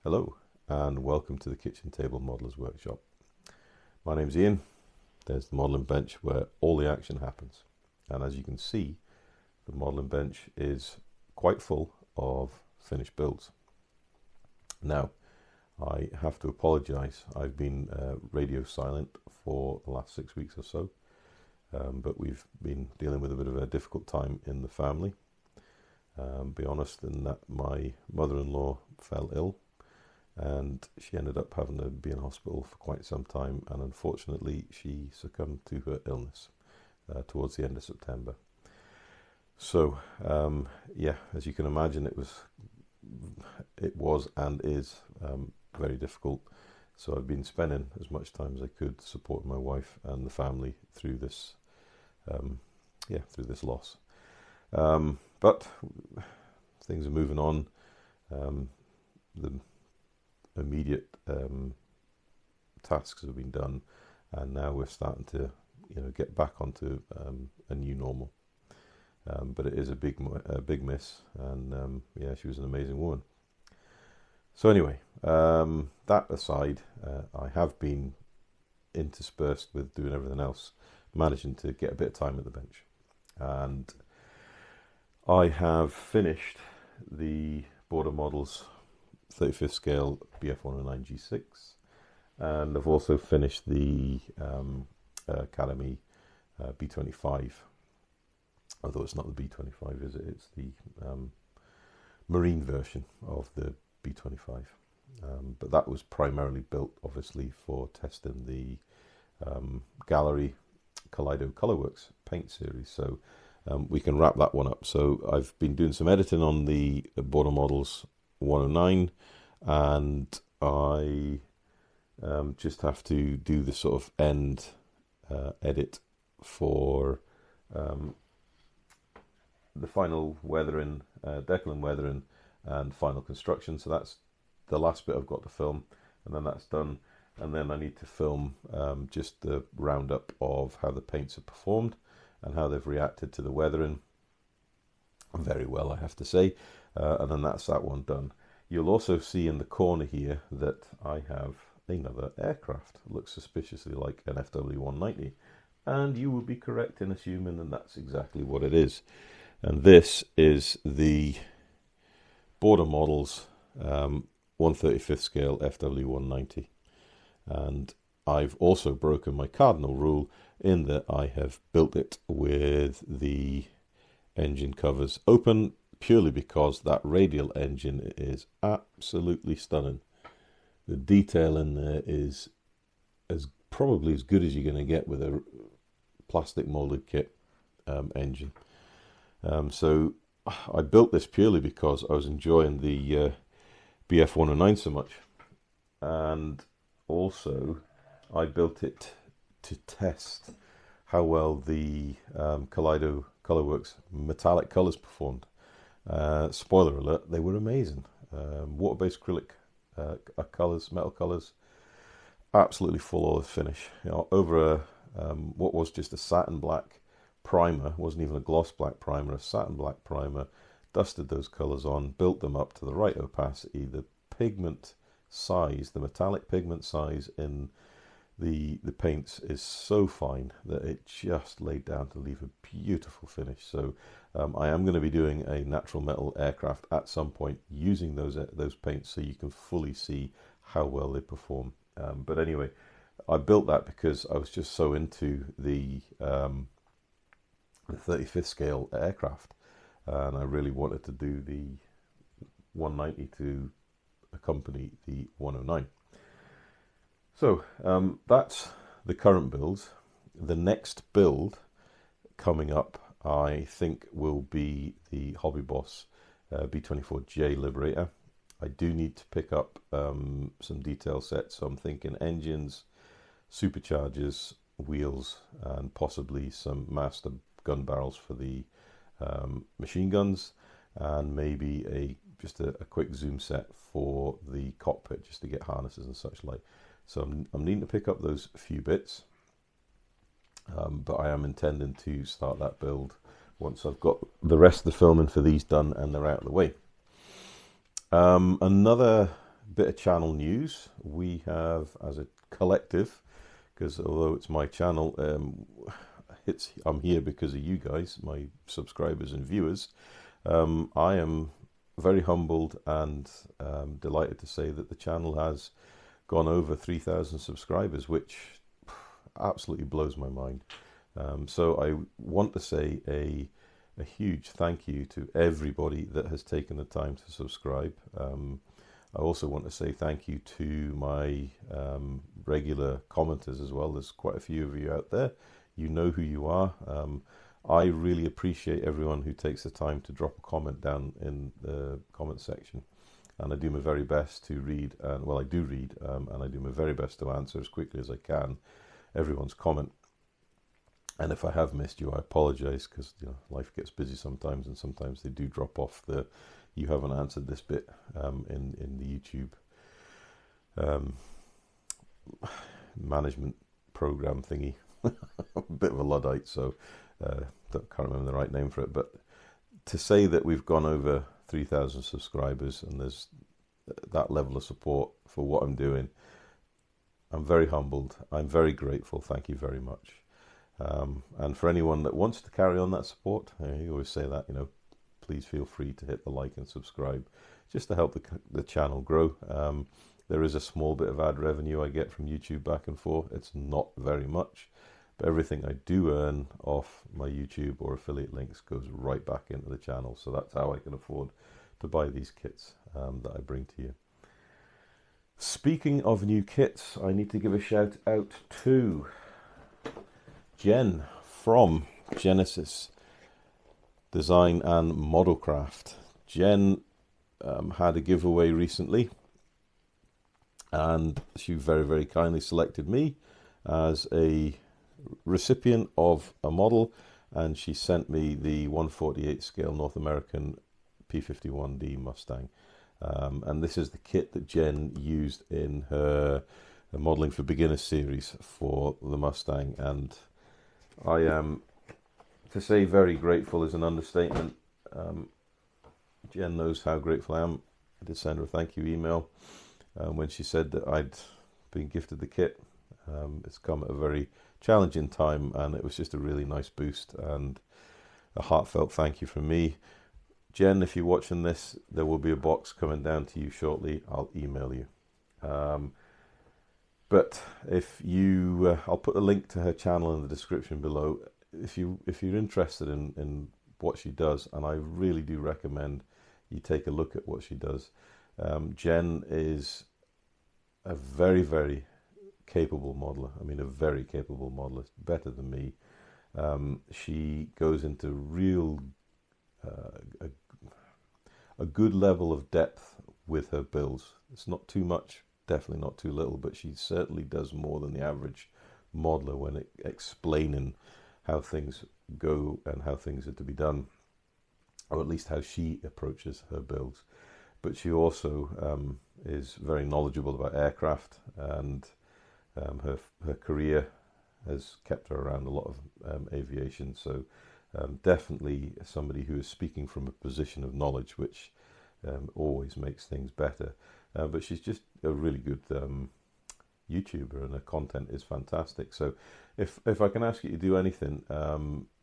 Hello and welcome to the Kitchen Table Modelers Workshop. My name's Ian. There's the modelling bench where all the action happens, and as you can see, the modelling bench is quite full of finished builds. Now I have to apologise, I've been radio silent for the last 6 weeks or so, but we've been dealing with a bit of a difficult time in the family. Be honest in that my mother-in-law fell ill, and she ended up having to be in hospital for quite some time, and unfortunately she succumbed to her illness towards the end of September. So yeah, as you can imagine, it was and is very difficult. So I've been spending as much time as I could supporting my wife and the family through this through this loss. But things are moving on. The immediate tasks have been done, and now we're starting to get back onto a new normal. But it is a big miss, and yeah, she was an amazing woman. So anyway, that aside, I have been interspersed with doing everything else, managing to get a bit of time at the bench, and I have finished the Border Models 35th scale BF109 G6, and I've also finished the Academy B25, although it's not the B25, is it? It's the marine version of the B25, but that was primarily built obviously for testing the Gallery Kaleido Colorworks paint series, so we can wrap that one up. So I've been doing some editing on the Border Models 109, and I just have to do the sort of end edit for the final weathering, deckling weathering and final construction. So that's the last bit I've got to film, and then that's done, and then I need to film just the roundup of how the paints have performed and how they've reacted to the weathering. Very well, I have to say, and then that's that one done. You'll also see in the corner here that I have another aircraft. It looks suspiciously like an FW190, and you would be correct in assuming that that's exactly what it is. And this is the Border Models 1/35th scale FW190, and I've also broken my cardinal rule in that I have built it with the engine covers open, purely because that radial engine is absolutely stunning. The detail in there is probably as good as you're going to get with a plastic molded kit engine. So I built this purely because I was enjoying the BF109 so much, and also I built it to test how well the Kaleido Colorworks metallic colours performed. Spoiler alert, they were amazing. Water-based acrylic colours, metal colours, absolutely flawless finish. Over what was just a satin black primer, wasn't even a gloss black primer, a satin black primer, dusted those colours on, built them up to the right opacity. The pigment size, the metallic pigment size in the paints is so fine that it just laid down to leave a beautiful finish. So I am going to be doing a natural metal aircraft at some point using those paints, so you can fully see how well they perform. But anyway, I built that because I was just so into the 35th scale aircraft, and I really wanted to do the 190 to accompany the 109. So that's the current build. The next build coming up, I think, will be the Hobby Boss B24J Liberator. I do need to pick up some detail sets, so I'm thinking engines, superchargers, wheels, and possibly some master gun barrels for the machine guns, and maybe just a quick zoom set for the cockpit, just to get harnesses and such like. So I'm needing to pick up those few bits, but I am intending to start that build once I've got the rest of the filming for these done and they're out of the way. Another bit of channel news. We have, as a collective, because although it's my channel, I'm here because of you guys, my subscribers and viewers. I am very humbled and delighted to say that the channel has gone over 3,000 subscribers, which absolutely blows my mind. So I want to say a huge thank you to everybody that has taken the time to subscribe. I also want to say thank you to my regular commenters as well. There's quite a few of you out there. You know who you are. I really appreciate everyone who takes the time to drop a comment down in the comment section. And I do my very best to read, well, I do read, and I do my very best to answer as quickly as I can everyone's comment. And if I have missed you, I apologise, because life gets busy sometimes, and sometimes they do drop off the "you haven't answered this bit" in the YouTube management program thingy. A bit of a Luddite, so can't remember the right name for it. But to say that we've gone over 3,000 subscribers and there's that level of support for what I'm doing, I'm very humbled. I'm very grateful. Thank you very much. And for anyone that wants to carry on that support, you always say that, please feel free to hit the like and subscribe, just to help the channel grow. There is a small bit of ad revenue I get from YouTube back and forth. It's not very much, but everything I do earn off my YouTube or affiliate links goes right back into the channel. So that's how I can afford to buy these kits that I bring to you. Speaking of new kits, I need to give a shout out to Jen from Jenesis Design and Modelcraft. Jen had a giveaway recently, and she very, very kindly selected me as a recipient of a model, and she sent me the 1/48 scale North American P51D Mustang. And this is the kit that Jen used in her Modelling for Beginners series for the Mustang, and I am, to say very grateful is an understatement. Jen knows how grateful I am. I did send her a thank you email when she said that I'd been gifted the kit. It's come at a very challenging time, and it was just a really nice boost and a heartfelt thank you from me. Jen, if you're watching this, there will be a box coming down to you shortly. I'll email you. But if you, I'll put a link to her channel in the description below. If you're interested in what she does, and I really do recommend you take a look at what she does. Jen is a very, very capable modeler. I mean, a very capable modeler, better than me. She goes into real a good level of depth with her builds. It's not too much, definitely not too little, but she certainly does more than the average modeler when explaining how things go and how things are to be done, or at least how she approaches her builds. But she also is very knowledgeable about aircraft, and her career has kept her around a lot of aviation. So definitely somebody who is speaking from a position of knowledge, which always makes things better. But she's just a really good YouTuber, and her content is fantastic. So if I can ask you to do anything,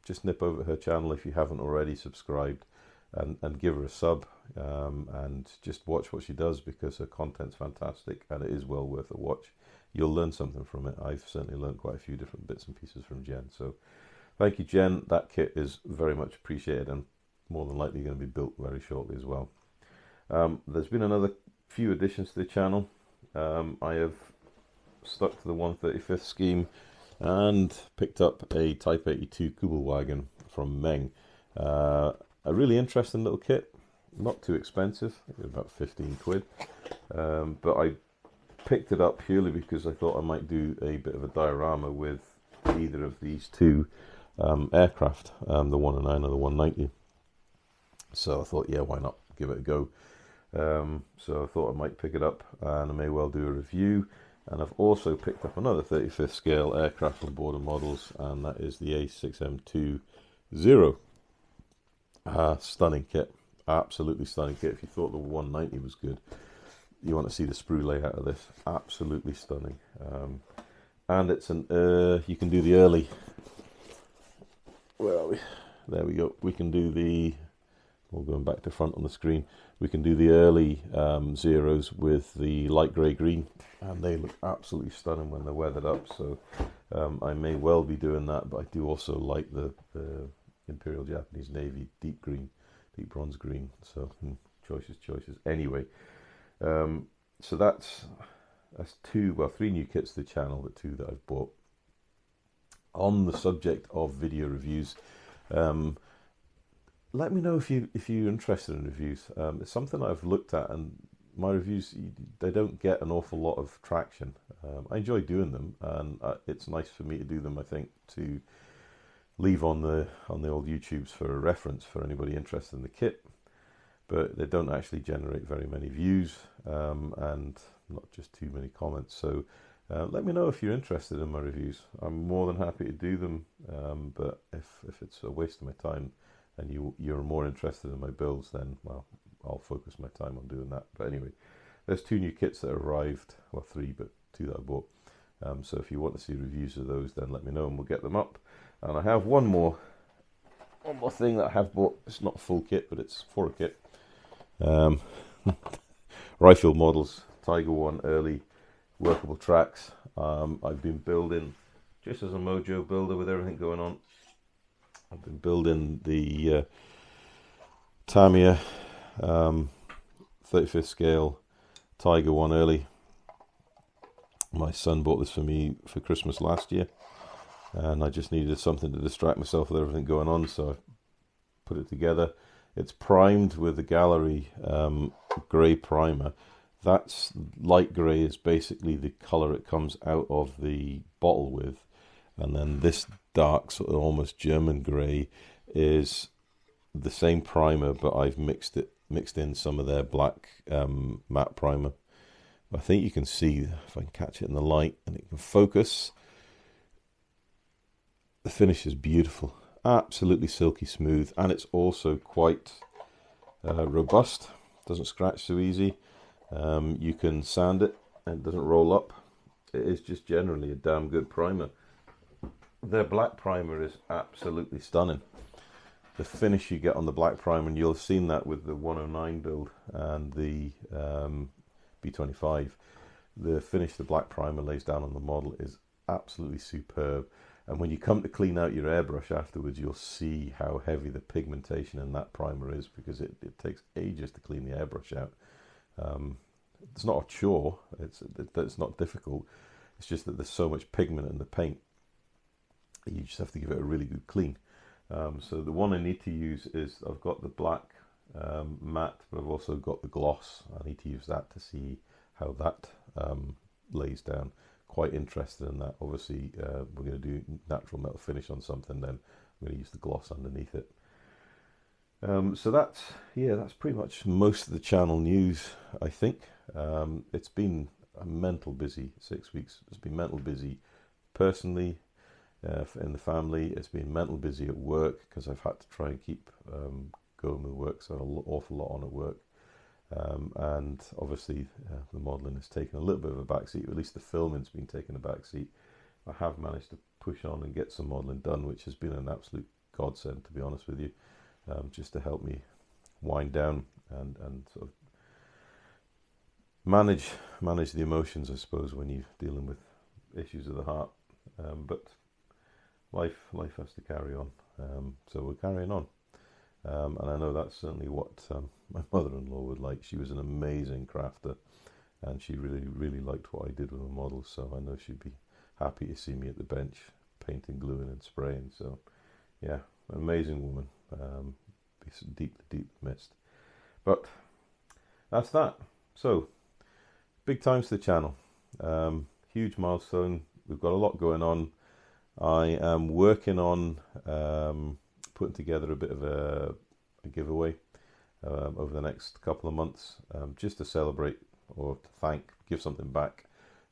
just nip over to her channel if you haven't already subscribed, and give her a sub, and just watch what she does, because her content's fantastic and it is well worth a watch. You'll learn something from it. I've certainly learned quite a few different bits and pieces from Jen. So thank you, Jen. That kit is very much appreciated, and more than likely going to be built very shortly as well. There's been another few additions to the channel. I have stuck to the 1/35th scheme and picked up a Type 82 Kugelwagen from Meng. A really interesting little kit, not too expensive, I think it was about 15 quid. But I picked it up purely because I thought I might do a bit of a diorama with either of these two aircraft, the 109 or the 190. So I thought, yeah, why not give it a go? So I thought I might pick it up, and I may well do a review. And I've also picked up another 35th scale aircraft from Border Models, and that is the A6M20. Stunning kit, absolutely stunning kit. If you thought the 190 was good, you want to see the sprue layout of this, absolutely stunning. And it's an you can do the early. Where are we? There we go. We can do the. We're going back to front on the screen. We can do the early zeros with the light grey green, and they look absolutely stunning when they're weathered up. So I may well be doing that, but I do also like the Imperial Japanese Navy deep green, deep bronze green. So choices. Anyway, so that's three new kits to the channel, the two that I've bought. On the subject of video reviews, let me know if you're interested in reviews. It's something I've looked at, and my reviews, they don't get an awful lot of traction. I enjoy doing them, and it's nice for me to do them. I think to leave on the old YouTubes for a reference for anybody interested in the kit, but they don't actually generate very many views, and not just too many comments. So let me know if you're interested in my reviews. I'm more than happy to do them, but if it's a waste of my time and you're more interested in my builds, then, well, I'll focus my time on doing that. But anyway, there's two new kits that arrived, well, three, but two that I bought. So if you want to see reviews of those, then let me know and we'll get them up. And I have one more thing that I have bought. It's not a full kit, but it's for a kit. Ryefield Models, Tiger One early workable tracks. I've been building, just as a mojo builder with everything going on, I've been building the Tamiya 35th scale Tiger One early. My son bought this for me for Christmas last year, and I just needed something to distract myself with everything going on, so I put it together. It's primed with the Gallery grey primer. That's light grey is basically the colour it comes out of the bottle with, and then this dark sort of almost German grey is the same primer, but I've mixed in some of their black matte primer. I think you can see, if I can catch it in the light and it can focus, the finish is beautiful, absolutely silky smooth, and it's also quite robust, doesn't scratch so easy. You can sand it and it doesn't roll up. It is just generally a damn good primer. Their black primer is absolutely stunning. The finish you get on the black primer, and you'll have seen that with the 109 build and the B25. The finish the black primer lays down on the model is absolutely superb. And when you come to clean out your airbrush afterwards, you'll see how heavy the pigmentation in that primer is, because it takes ages to clean the airbrush out. It's not a chore, it's not difficult. It's just that there's so much pigment in the paint, you just have to give it a really good clean. So the one I need to use is, I've got the black matte, but I've also got the gloss. I need to use that to see how that lays down. Quite interested in that. Obviously, we're going to do natural metal finish on something, then I'm going to use the gloss underneath it. So that's pretty much most of the channel news, I think. It's been a mental busy 6 weeks. It's been mental busy personally, in the family. It's been mental busy at work, because I've had to try and keep going with work, so an awful lot on at work. And obviously the modelling has taken a little bit of a backseat, or at least the filming's been taking a backseat. I have managed to push on and get some modelling done, which has been an absolute godsend, to be honest with you, just to help me wind down and sort of manage the emotions, I suppose, when you're dealing with issues of the heart. But life has to carry on, so we're carrying on. And I know that's certainly what my mother-in-law would like. She was an amazing crafter, and she really liked what I did with the models, so I know she'd be happy to see me at the bench painting, gluing and spraying. So yeah, amazing woman, deeply missed. But that's that. So big times to the channel, huge milestone. We've got a lot going on. I am working on putting together a bit of a giveaway over the next couple of months, just to celebrate or to give something back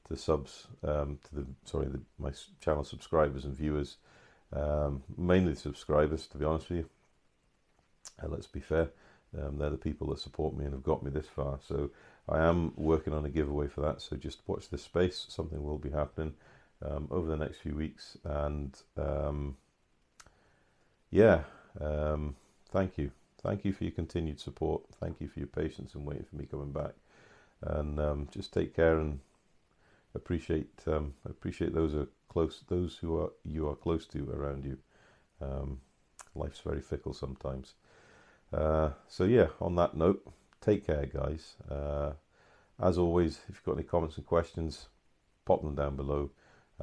to subs, my channel subscribers and viewers, mainly subscribers, to be honest with you. Let's be fair. They're the people that support me and have got me this far. So I am working on a giveaway for that. So just watch this space. Something will be happening over the next few weeks. And yeah, thank you. Thank you for your continued support. Thank you for your patience and waiting for me coming back. And just take care and appreciate those who you are close to around you. Life's very fickle sometimes. So yeah, on that note, take care, guys. As always, if you've got any comments and questions, pop them down below.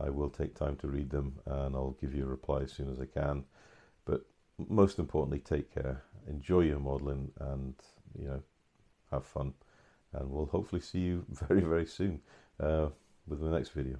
I will take time to read them and I'll give you a reply as soon as I can. But most importantly, take care, enjoy your modeling, and have fun. And we'll hopefully see you very, very soon with the next video.